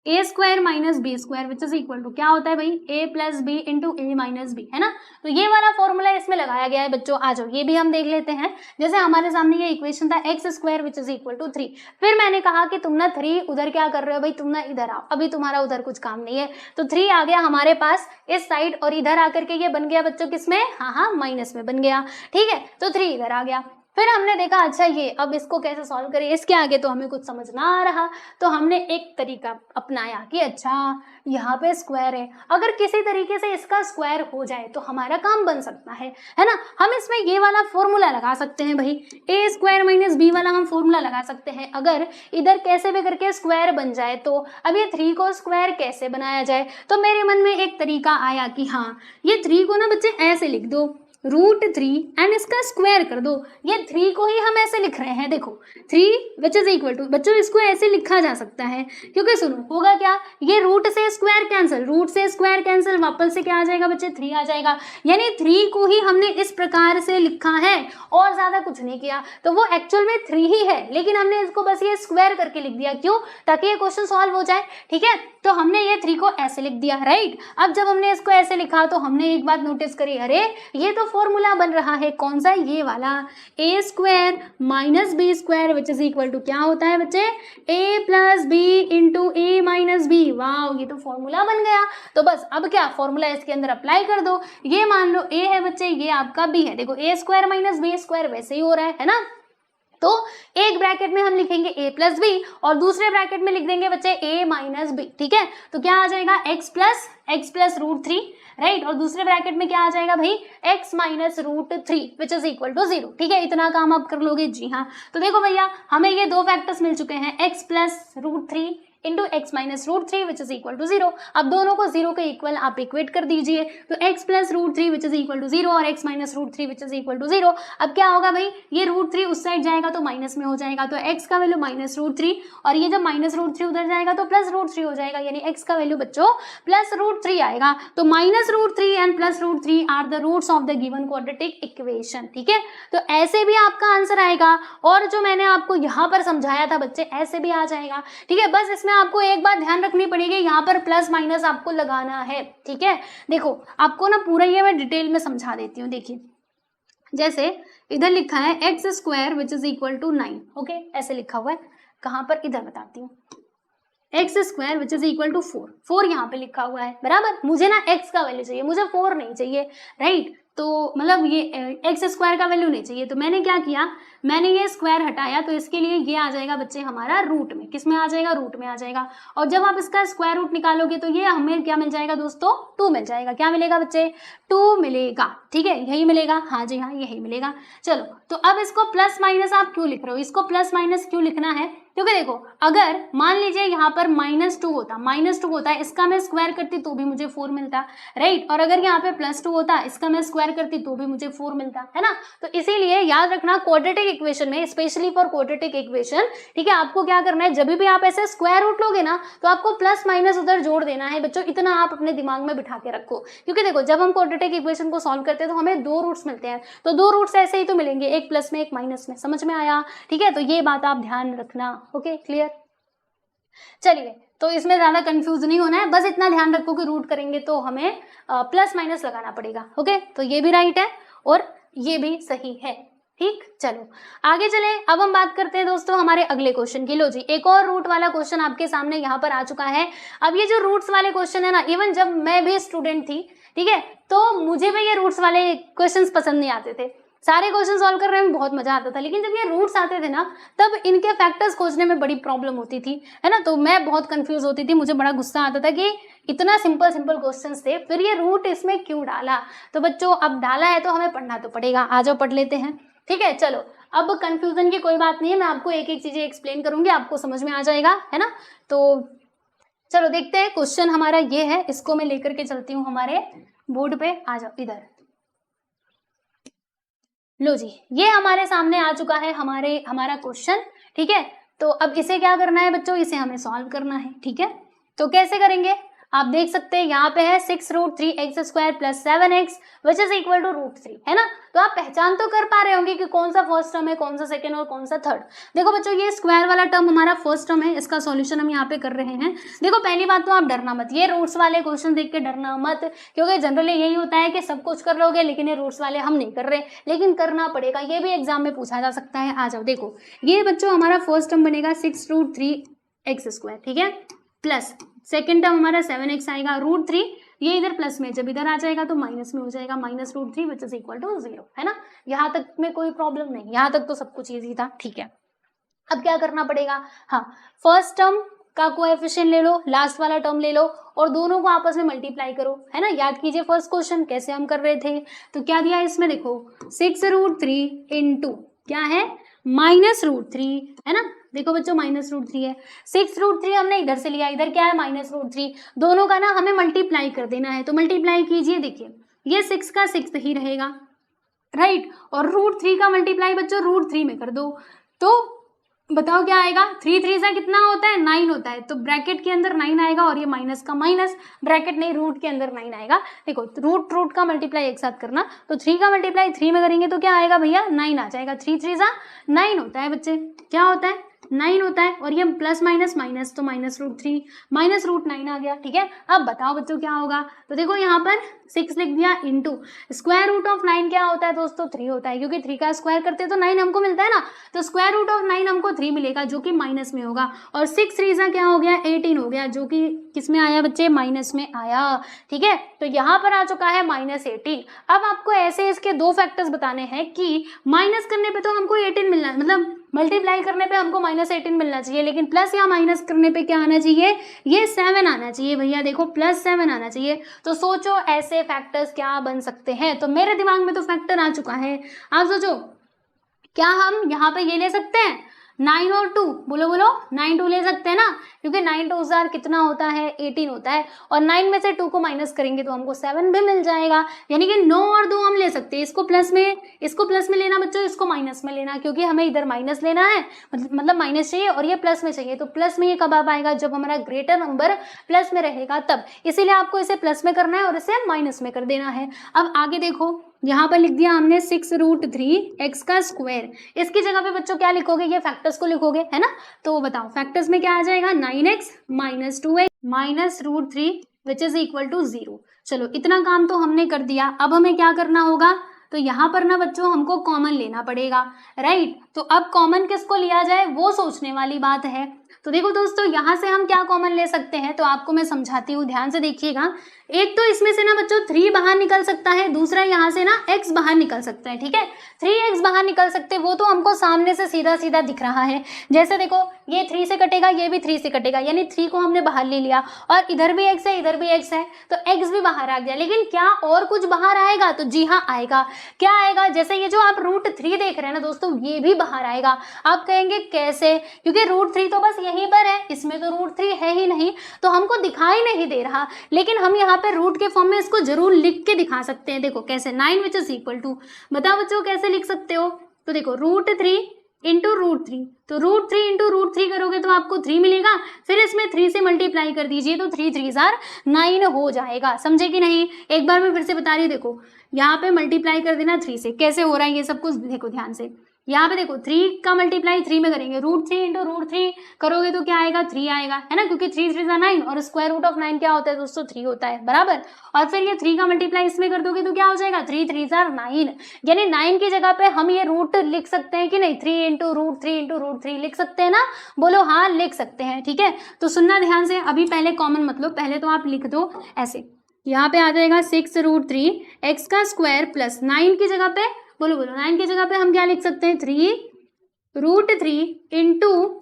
A square minus B square which is equal to क्या होता है भाई, A plus B into A minus B, है ना। तो ये वाला फॉर्मूला इसमें लगाया गया है बच्चों। आ जाओ ये भी हम देख लेते हैं। जैसे हमारे सामने ये इक्वेशन था x square which is equal to 3, फिर मैंने कहा कि तुम ना 3 उधर क्या कर रहे हो भाई, तुम ना इधर आओ, अभी तुम्हारा उधर कुछ काम नहीं है, तो 3 आ गया हमारे पास इस साइड, और इधर आकर के ये बन गया बच्चों किसमें, हाँ माइनस में बन गया, ठीक है। तो 3 इधर आ गया। फिर हमने देखा अच्छा ये अब इसको कैसे सॉल्व करें, इसके आगे तो हमें कुछ समझ ना आ रहा, तो हमने एक तरीका अपनाया कि अच्छा यहाँ पे स्क्वायर है, अगर किसी तरीके से इसका स्क्वायर हो जाए तो हमारा काम बन सकता है ना। हम इसमें ये वाला फॉर्मूला लगा सकते हैं भाई, ए स्क्वायर माइनस बी वाला हम फॉर्मूला लगा सकते हैं। अगर इधर कैसे भी करके स्क्वायर बन जाए तो अब ये 3 को स्क्वायर कैसे बनाया जाए, तो मेरे मन में एक तरीका आया कि हाँ ये 3 को ना बच्चे ऐसे लिख दो √3 एंड इसका स्क्वायर कर दो। ये 3 को ही हम ऐसे लिख रहे हैं, देखो 3 विच इज इक्वल टू, बच्चों इसको ऐसे लिखा जा सकता है क्योंकि सुनो होगा क्या, ये रूट से स्क्वायर कैंसिल, रूट से स्क्वायर कैंसिल, वापस से क्या आ जाएगा बच्चे 3 आ जाएगा, यानी 3 को ही हमने इस प्रकार से लिखा है और ज्यादा कुछ नहीं किया। तो वो एक्चुअल में 3 ही है, लेकिन हमने इसको बस ये स्क्वायर करके लिख दिया, क्यों, ताकि ये क्वेश्चन सॉल्व हो जाए, ठीक है। तो हमने ये 3 को ऐसे लिख दिया, राइट। अब जब हमने इसको ऐसे लिखा तो हमने एक बात नोटिस करी, अरे ये तो फॉर्मूला बन रहा है, कौन सा, ये वाला, A square minus B square which is equal to क्या होता है बच्चे, A plus B into A minus B. वाह, ये तो फॉर्मूला बन गया। तो बस अब क्या फॉर्मूला इसके अंदर अप्लाई कर दो। ये मान लो ए है बच्चे, ये आपका बी है, देखो ए स्क्वायर माइनस बी स्क्वायर वैसे ही हो रहा है ना। तो एक ब्रैकेट में हम लिखेंगे a प्लस बी और दूसरे ब्रैकेट में लिख देंगे बच्चे a माइनस बी, ठीक है। तो क्या आ जाएगा x प्लस √3, राइट, और दूसरे ब्रैकेट में क्या आ जाएगा भाई x minus √3 which is equal to 0, ठीक है। इतना काम आप कर लोगे, जी हाँ। तो देखो भैया हमें ये 2 फैक्टर्स मिल चुके हैं, x plus √3 into x minus √3 which is equal to 0। अब दोनों को 0 के इक्वल आप इक्वेट कर दीजिए, तो x plus √3 which is equal to 0 और x minus √3 which is equal to 0। अब क्या होगा भाई, ये √3 उस साइड जाएगा तो माइनस में हो जाएगा, तो x का वैल्यू माइनस √3, और ये जब माइनस √3 उधर जाएगा तो प्लस √3 हो जाएगा, यानी x का वैल्यू बच्चों प्लस √3 आएगा। तो minus √3 and plus √3 are the roots of the given quadratic equation, ठीक है। तो ऐसे भी आपका आंसर आएगा, और जो मैंने आपको यहाँ पर समझाया था बच्चे ऐसे भी आ जाएगा, ठीक है। बस इसमें आपको एक बात ध्यान रखनी पड़ेगी, यहाँ पर प्लस माइनस आपको लगाना है, ठीक है। देखो आपको ना पूरा ये मैं डिटेल में समझा देती हूँ। देखिए जैसे इधर लिखा है x square which is equal to 9, okay, ऐसे लिखा हुआ है, कहाँ पर, इधर बताती हूँ, x square which is equal to 4 यहाँ पे लिखा हुआ है, बराबर। मुझे ना x का वैल्यू चाहिए, मुझे 4 नहीं चाहिए, राइट। तो मतलब ये एक्स स्क्वायर का वैल्यू नहीं चाहिए, तो मैंने क्या किया, मैंने ये स्क्वायर हटाया, तो इसके लिए ये आ जाएगा बच्चे हमारा रूट में, किस में आ जाएगा, रूट में आ जाएगा। और जब आप इसका स्क्वायर रूट निकालोगे तो ये हमें क्या मिल जाएगा दोस्तों, 2 मिल जाएगा। क्या मिलेगा बच्चे, 2 मिलेगा, ठीक है, यही मिलेगा, हाँ जी हाँ यही मिलेगा। चलो तो अब इसको प्लस माइनस आप क्यों लिख रहे हो, इसको प्लस माइनस क्यों लिखना है, क्योंकि देखो अगर मान लीजिए यहाँ पर -2 होता है, इसका मैं स्क्वायर करती तो भी मुझे 4 मिलता, राइट। और अगर यहाँ पे +2 होता, इसका मैं स्क्वायर करती तो भी मुझे 4 मिलता, है ना। तो इसीलिए याद रखना क्वाड्रेटिक इक्वेशन में, स्पेशली फॉर क्वाड्रेटिक इक्वेशन, ठीक है, आपको क्या करना है, जब भी आप ऐसे स्क्वायर रूट लोगे ना तो आपको प्लस माइनस उधर जोड़ देना है बच्चों। इतना आप अपने दिमाग में बिठा के रखो, क्योंकि देखो जब हम क्वाड्रेटिक इक्वेशन को सॉल्व करते हैं तो हमें 2 रूट्स मिलते हैं, तो 2 रूट्स ऐसे ही तो मिलेंगे, एक प्लस में एक माइनस में, समझ में आया, ठीक है। तो ये बात आप ध्यान रखना, ओके, क्लियर। चलिए तो इसमें ज्यादा कंफ्यूज नहीं होना है, बस इतना ध्यान रखो कि रूट करेंगे तो हमें प्लस माइनस लगाना पड़ेगा, ओके। तो ये भी राइट है और ये भी सही है, ठीक। चलो आगे चले, अब हम बात करते हैं दोस्तों हमारे अगले क्वेश्चन की। लो जी, एक और रूट वाला क्वेश्चन आपके सामने यहाँ पर आ चुका है। अब ये जो रूट्स वाले क्वेश्चन है ना, इवन जब मैं भी स्टूडेंट थी, ठीक है, तो मुझे भी ये रूट्स वाले क्वेश्चन पसंद नहीं आते थे। सारे क्वेश्चन सॉल्व करने में बहुत मजा आता था, लेकिन जब ये रूट्स आते थे ना तब इनके फैक्टर्स खोजने में बड़ी प्रॉब्लम होती थी, है ना। तो मैं बहुत कंफ्यूज होती थी, मुझे बड़ा गुस्सा आता था कि इतना सिंपल क्वेश्चंस थे, फिर ये रूट इसमें क्यों डाला। तो बच्चों अब डाला है तो हमें पढ़ना तो पड़ेगा, आ जाओ पढ़ लेते हैं, ठीक है। चलो अब कंफ्यूजन की कोई बात नहीं है, मैं आपको एक एक चीजें एक्सप्लेन करूंगी, आपको समझ में आ जाएगा, है ना। तो चलो देखते हैं, क्वेश्चन हमारा ये है, इसको मैं लेकर के चलती हूँ हमारे बोर्ड पे, आ जाओ इधर। लो जी, ये हमारे सामने आ चुका है हमारा क्वेश्चन, ठीक है। तो अब इसे क्या करना है बच्चों, इसे हमें सॉल्व करना है, ठीक है। तो कैसे करेंगे, आप देख सकते हैं यहाँ पे है 6√3x² + 7x which is equal to √3, है ना। तो आप पहचान तो कर पा रहे होंगे कि कौन सा फर्स्ट टर्म है, कौन सा सेकंड और कौन सा थर्ड। देखो बच्चों, ये स्क्वायर वाला टर्म हमारा फर्स्ट टर्म है, इसका सॉल्यूशन हम यहाँ पे कर रहे हैं। देखो पहली बात तो आप डरना मत, ये रूट्स वाले क्वेश्चन देख के डरना मत, क्योंकि जनरली यही होता है कि सब कुछ कर लोगे लेकिन ये रूट्स वाले हम नहीं कर रहे, लेकिन करना पड़ेगा, ये भी एग्जाम में पूछा जा सकता है। आ जाओ, देखो ये बच्चों हमारा फर्स्ट टर्म बनेगा 6√3x², ठीक है, प्लस सेकेंड टर्म हमारा 7x आएगा, √3 ये इधर प्लस में, जब इधर आ जाएगा तो माइनस में हो जाएगा, -√3 विच इज इक्वल टू 0, है ना। यहाँ तक में कोई प्रॉब्लम नहीं, यहाँ तक तो सब कुछ ईजी था, ठीक है। अब क्या करना पड़ेगा, हाँ, फर्स्ट टर्म का कोएफिशिएंट ले लो, लास्ट वाला टर्म ले लो और दोनों को आपस में मल्टीप्लाई करो, है ना। याद कीजिए फर्स्ट क्वेश्चन कैसे हम कर रहे थे, तो क्या दिया इसमें, देखो 6√3 इंटू क्या है -√3, है ना। देखो बच्चों -√3 है, 6√3 हमने इधर से लिया, इधर क्या है -√3, दोनों का ना हमें मल्टीप्लाई कर देना है। तो मल्टीप्लाई कीजिए, देखिए ये 6 का 6 ही रहेगा, राइट, और √3 का मल्टीप्लाई बच्चों √3 में कर दो, तो बताओ क्या आएगा, 3 से कितना होता है, 9 होता है, तो ब्रैकेट के अंदर 9 आएगा और ये माइनस का माइनस, ब्रैकेट नहीं रूट के अंदर 9 आएगा। देखो रूट का मल्टीप्लाई एक साथ करना, तो 3 का मल्टीप्लाई 3 में करेंगे तो क्या आएगा भैया, 9 आ जाएगा, 3 × 9 होता है बच्चे, क्या होता है 9 होता है, और ये प्लस माइनस माइनस तो -√3 -√9 आ गया, ठीक है। अब बताओ बच्चों क्या होगा, तो देखो यहाँ पर 6 लिख दिया इंटू स्क्वायर रूट ऑफ 9 क्या होता है दोस्तों, 3 होता है, क्योंकि 3 का स्क्वायर करते तो 9 हमको मिलता है ना, तो स्क्वायर रूट ऑफ 9 हमको 3 मिलेगा जो कि माइनस में होगा, और 6 3 क्या हो गया 18 हो गया, जो कि किस में आया बच्चे, माइनस में आया, ठीक है। तो यहाँ पर आ चुका है -18। अब आपको ऐसे इसके दो फैक्टर्स बताने हैं कि माइनस करने पे तो हमको 18 मिलना है, मतलब मल्टीप्लाई करने पे हमको -18 मिलना चाहिए, लेकिन प्लस या माइनस करने पे क्या आना चाहिए, ये 7 आना चाहिए भैया, देखो +7 आना चाहिए। तो सोचो ऐसे फैक्टर्स क्या बन सकते हैं, तो मेरे दिमाग में तो फैक्टर आ चुका है, आप सोचो क्या हम यहाँ पे ये ले सकते हैं 9 और 2, बोलो 9 2 ले सकते हैं ना, क्योंकि 9 2 जार कितना होता है 18 होता है, और 9 में से 2 को माइनस करेंगे तो हमको 7 भी मिल जाएगा, यानी कि 9 और 2 हम ले सकते हैं। इसको प्लस में लेना बच्चों, इसको माइनस में लेना, क्योंकि हमें इधर माइनस लेना है, मतलब माइनस चाहिए और ये प्लस में चाहिए, तो प्लस में ये कब आ पाएगा, जब हमारा ग्रेटर नंबर प्लस में रहेगा तब, इसीलिए आपको इसे प्लस में करना है और इसे माइनस में कर देना है। अब आगे देखो, यहाँ पर लिख दिया हमने 6√3x², इसकी जगह पे बच्चों क्या लिखोगे, ये फैक्टर्स को लिखोगे, है ना। तो बताओ फैक्टर्स में क्या आ जाएगा, 9x - 2x -√3 which is equal to 0। चलो इतना काम तो हमने कर दिया, अब हमें क्या करना होगा, तो यहाँ पर ना बच्चों हमको कॉमन लेना पड़ेगा, राइट। तो अब कॉमन किसको लिया जाए वो सोचने वाली बात है। तो देखो दोस्तों, यहाँ से हम क्या कॉमन ले सकते हैं, तो आपको मैं समझाती हूँ, ध्यान से देखिएगा। एक तो इसमें से ना बच्चों 3 बाहर निकल सकता है, दूसरा यहाँ से ना x बाहर निकल सकता है, ठीक है। 3x बाहर निकल सकते, वो तो हमको सामने से सीधा सीधा दिख रहा है, जैसे देखो ये 3 से कटेगा, ये भी 3 से कटेगा, यानी 3 को हमने बाहर ले लिया, और इधर भी x है इधर भी x है, तो x भी बाहर आ गया। लेकिन क्या और कुछ बाहर आएगा, तो जी हाँ आएगा। क्या आएगा, जैसे ये जो आप √3 देख रहे हैं ना दोस्तों, ये भी बाहर आएगा। आप कहेंगे कैसे, क्योंकि √3 तो बस यहीं पर है, इसमें तो √3 है ही नहीं, तो हमको दिखाई नहीं दे रहा, लेकिन हम यहाँ पे रूट के फॉर्म में इसको जरूर लिख के दिखा सकते हैं। देखो कैसे, 9 विच इज इक्वल टू, बताओ बच्चों कैसे लिख सकते हो, तो देखो √3 इंटू √3, तो √3 इंटू √3 करोगे तो आपको 3 मिलेगा, फिर इसमें 3 से मल्टीप्लाई कर दीजिए तो 3 3 जार 9 हो जाएगा। समझे कि नहीं, एक बार मैं फिर से बता रही हूँ, देखो यहाँ पे मल्टीप्लाई कर देना 3 से, कैसे हो रहा है ये सब कुछ देखो ध्यान से। यहाँ पे देखो 3 का मल्टीप्लाई 3 में करेंगे, √3 इंटू √3 करोगे तो क्या आएगा 3 आएगा, है ना, क्योंकि 3 3 9, और स्क्वायर रूट ऑफ 9 क्या होता है दोस्तों 3 होता है, बराबर। और फिर ये 3 का मल्टीप्लाई इसमें कर दोगे तो क्या हो जाएगा 3 3 9, यानी 9 की जगह पे हम ये रूट लिख सकते हैं कि नहीं, 3 इंटू √3 लिख सकते हैं ना, बोलो हाँ लिख सकते हैं, ठीक है। तो सुनना ध्यान से, अभी पहले कॉमन मतलब पहले तो आप लिख दो ऐसे, यहाँ पे आ जाएगा 6√3x² प्लस 9 की जगह पे, बोलो 9 की जगह पे हम क्या लिख सकते हैं 3√3 इंटू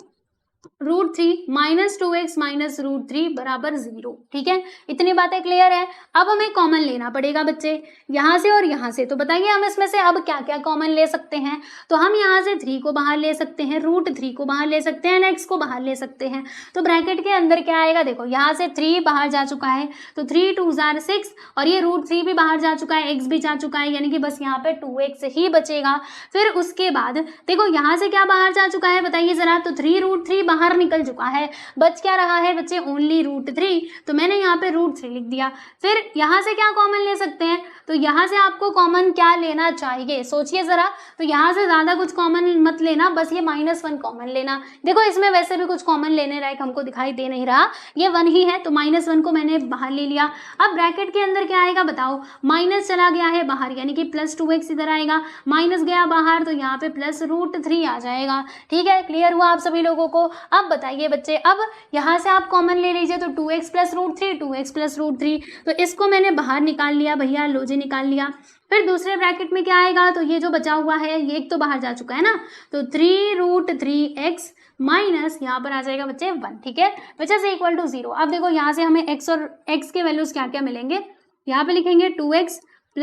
√3 - 2x - √3 बराबर 0, ठीक है। इतनी बातें क्लियर है। अब हमें कॉमन लेना पड़ेगा बच्चे, यहाँ से और यहाँ से, तो बताइए हम इसमें से अब क्या क्या कॉमन ले सकते हैं। तो हम यहाँ से 3 को बाहर ले सकते हैं, √3 को बाहर ले सकते हैं, x को बाहर ले सकते हैं। तो ब्रैकेट के अंदर क्या आएगा, देखो यहाँ से 3 बाहर जा चुका है, तो 3 2 जार 6, और ये √3 भी बाहर जा चुका है, x भी जा चुका है, यानी कि बस यहाँ पे 2x ही बचेगा। फिर उसके बाद देखो यहाँ से क्या बाहर जा चुका है बताइए जरा, तो 3√3 बाहर बाहर निकल चुका है, बच क्या रहा है बच्चे, ओनली √3, तो मैंने यहाँ पे √3 लिख दिया। फिर यहाँ से क्या कॉमन ले सकते हैं, तो यहाँ से आपको कॉमन क्या लेना चाहिए, सोचिए ज़रा, तो यहाँ से ज़्यादा कुछ कॉमन मत लेना, बस ये -1 कॉमन लेना। देखो इसमें वैसे भी कुछ कॉमन लेने लायक हमको दिखाई दे नहीं रहा, ये 1 ही है, तो -1 को मैंने बाहर ले लिया। अब ब्रैकेट के अंदर क्या आएगा बताओ, माइनस चला गया है बाहर, यानी कि +2x इधर आएगा, माइनस गया बाहर तो यहाँ पे +√3 आ जाएगा। ठीक है, क्लियर हुआ आप सभी लोगों को। अब बताइए बच्चे, अब यहाँ से आप कॉमन ले लीजिए, तो 2x + √3, 2x + √3, तो इसको मैंने बाहर निकाल लिया भैया, लो जी निकाल लिया। फिर दूसरे ब्रैकेट में क्या आएगा, तो ये जो बचा हुआ है ये एक तो बाहर जा चुका है ना, तो 3√3x माइनस यहाँ पर आ जाएगा बच्चे 1, ठीक है, विच इज इक्वल टू 0। अब देखो यहाँ से हमें x और x के वैल्यूज क्या क्या मिलेंगे, यहाँ पे लिखेंगे 2x +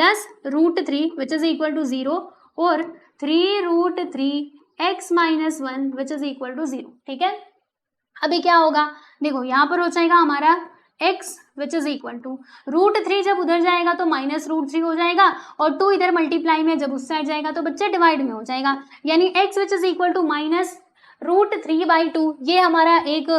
√3 which is equal to 0 और 3√3x - 1 which is equal to 0, ठीक है। अभी क्या होगा, देखो यहाँ पर हो जाएगा हमारा x which is equal to √3, जब उधर जाएगा तो -√3 हो जाएगा, और 2 इधर मल्टीप्लाई में जब उस साइड जाएगा तो बच्चे डिवाइड में हो जाएगा, यानी x which is equal to -√3/2। ये हमारा एक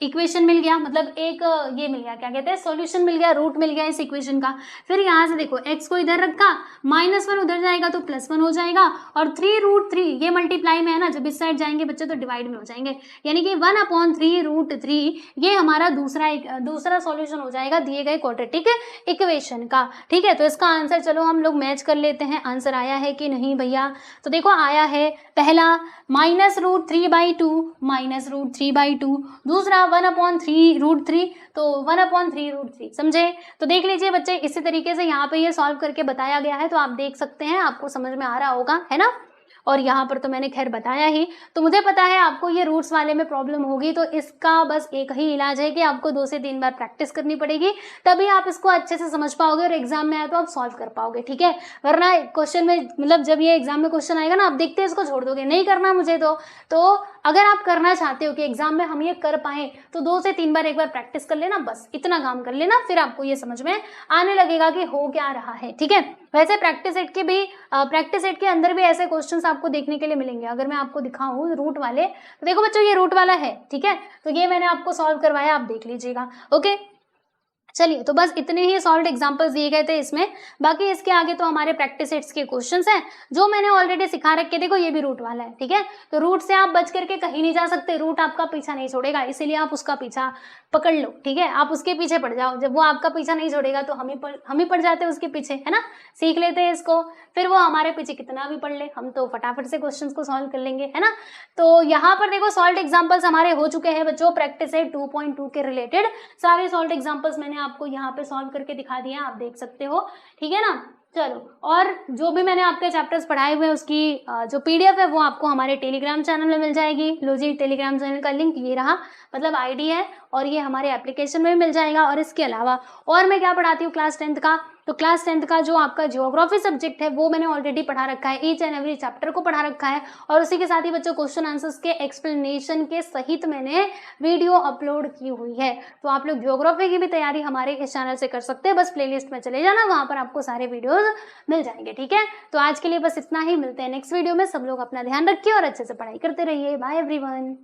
इक्वेशन मिल गया, मतलब एक ये मिल गया, क्या कहते हैं, सॉल्यूशन मिल गया, रूट मिल गया इस इक्वेशन का। फिर यहाँ से देखो x को इधर रखा, -1 उधर जाएगा तो +1 हो जाएगा, और 3√3 ये मल्टीप्लाई में है ना, जब इस साइड जाएंगे बच्चे तो डिवाइड में हो जाएंगे, यानी कि 1/3√3 ये हमारा दूसरा सॉल्यूशन हो जाएगा दिए गए क्वाड्रेटिक इक्वेशन का। ठीक है, तो इसका आंसर चलो हम लोग मैच कर लेते हैं, आंसर आया है कि नहीं भैया, तो देखो आया है पहला -√3/2, दूसरा 1/3√3, तो 1/3√3, समझे। तो देख लीजिए बच्चे, इसी तरीके से यहाँ पे ये सॉल्व करके बताया गया है, तो आप देख सकते हैं, आपको समझ में आ रहा होगा, है ना। और यहाँ पर तो मैंने खैर बताया ही, तो मुझे पता है आपको ये रूट्स वाले में प्रॉब्लम होगी, तो इसका बस एक ही इलाज है कि आपको 2 से 3 बार प्रैक्टिस करनी पड़ेगी, तभी आप इसको अच्छे से समझ पाओगे और एग्जाम में आए तो आप सॉल्व कर पाओगे, ठीक है। वरना क्वेश्चन में, मतलब जब ये एग्जाम में क्वेश्चन आएगा ना, आप देखते हैं इसको छोड़ दोगे, नहीं करना मुझे तो अगर आप करना चाहते हो कि एग्जाम में हम ये कर पाए, तो 2 से 3 बार एक बार प्रैक्टिस कर लेना, बस इतना काम कर लेना, फिर आपको ये समझ में आने लगेगा कि हो क्या रहा है, ठीक है। वैसे प्रैक्टिस सेट के अंदर भी ऐसे क्वेश्चंस आपको देखने के लिए मिलेंगे। अगर मैं आपको दिखाऊं रूट वाले, तो देखो बच्चों ये रूट वाला है, ठीक है, तो ये मैंने आपको सॉल्व करवाया, आप देख लीजिएगा। ओके, चलिए, तो बस इतने ही सॉल्व्ड एग्जांपल्स दिए गए थे इसमें, बाकी इसके आगे तो हमारे प्रैक्टिस सेट्स के क्वेश्चंस हैं जो मैंने ऑलरेडी सिखा रखे। देखो ये भी रूट वाला है, ठीक है, तो रूट से आप बच करके कहीं नहीं जा सकते, रूट आपका पीछा नहीं छोड़ेगा, इसीलिए आप उसका पीछा पकड़ लो, ठीक है, आप उसके पीछे पड़ जाओ, जब वो आपका पीछा नहीं छोड़ेगा तो हम ही पड़ जाते हैं उसके पीछे, है ना, सीख लेते हैं इसको, फिर वो हमारे पीछे कितना भी पढ़ ले, हम तो फटाफट से क्वेश्चंस को सॉल्व कर लेंगे, है ना। तो यहाँ पर देखो सॉल्व्ड एग्जांपल्स हमारे हो चुके हैं बच्चों, प्रैक्टिस सेट 2.2 के रिलेटेड सारे सॉल्व्ड एग्जांपल्स मैंने आपको यहाँ पे सॉल्व करके दिखा दिए हैं, आप देख सकते हो, ठीक है ना। चलो, और जो भी मैंने आपके चैप्टर्स पढ़ाए हुए हैं उसकी जो PDF है वो आपको हमारे टेलीग्राम चैनल में मिल जाएगी। लो जी, टेलीग्राम चैनल का लिंक ये रहा, मतलब ID है, और ये हमारे एप्लीकेशन में भी मिल जाएगा। और इसके अलावा और मैं क्या पढ़ाती हूँ क्लास 10th का, तो क्लास 10th का जो आपका ज्योग्राफी सब्जेक्ट है वो मैंने ऑलरेडी पढ़ा रखा है, ईच एंड एवरी चैप्टर को पढ़ा रखा है, और उसी के साथ ही बच्चों क्वेश्चन आंसर्स के एक्सप्लेनेशन के सहित मैंने वीडियो अपलोड की हुई है। तो आप लोग ज्योग्राफी की भी तैयारी हमारे इस चैनल से कर सकते हैं, बस प्लेलिस्ट में चले जाना, वहां पर आपको सारे वीडियोज मिल जाएंगे, ठीक है। तो आज के लिए बस इतना ही, मिलते हैं नेक्स्ट वीडियो में। सब लोग अपना ध्यान रखिए और अच्छे से पढ़ाई करते रहिए। Bye everyone.